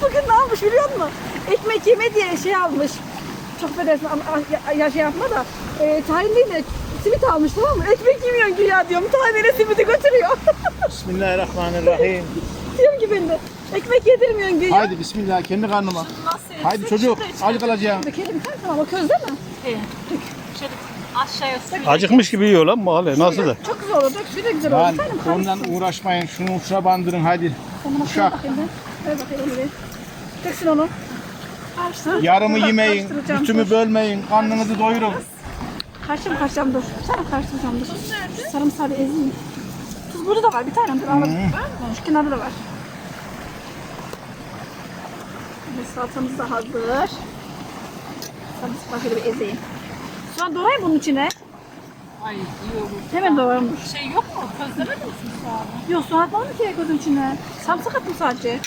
Bugün ne almış biliyor musun? Ekmek yeme diye şey almış. Çok affedersin ya şey yapma da. Tahin değil de simit almış, tamam mı? Ekmek yemiyorsun güya diyorum. Tahinlere simidi götürüyor. Bismillahirrahmanirrahim. Diyorum ki ben de. Ekmek yedirmiyorsun güya. Haydi bismillah kendi karnıma. Haydi çocuk aç kalacağım. Dökelim sen, tamam, o közde mi? Evet. Şöyle aşağıya suyu. Acıkmış gibi yiyor lan mahalle. Nasıl da? Çok güzel olur. Dök, suyu da güzel olur. Lan Sen ondan uğraşmayın. Şunu uçuna bandırın hadi. Uşak. bakayım ben. Ver bakayım onu bir. Döksün onu. Karıştır. Yarımı yemeyin. Karıştıracağım, Bütümü dur. bölmeyin. Karnınızı doyurun. Karıştıracağım dur. Sana karıştıracağım dur. Tuz nerede? Sarımsağı bir ezeyim. Tuz burada da var bir tane. Dur alalım. Şu kenarda da var. Ve salatamız da hazır. Sarımsağı şöyle bir ezeyim. Soğan doğrayayım bunun içine. Ay iyi olur. Hemen doğrarım. Şey yok mu? Közlemedin mi soğanı? Yok, soğan atmadım ki gözün içine. Sarımsak attım sadece.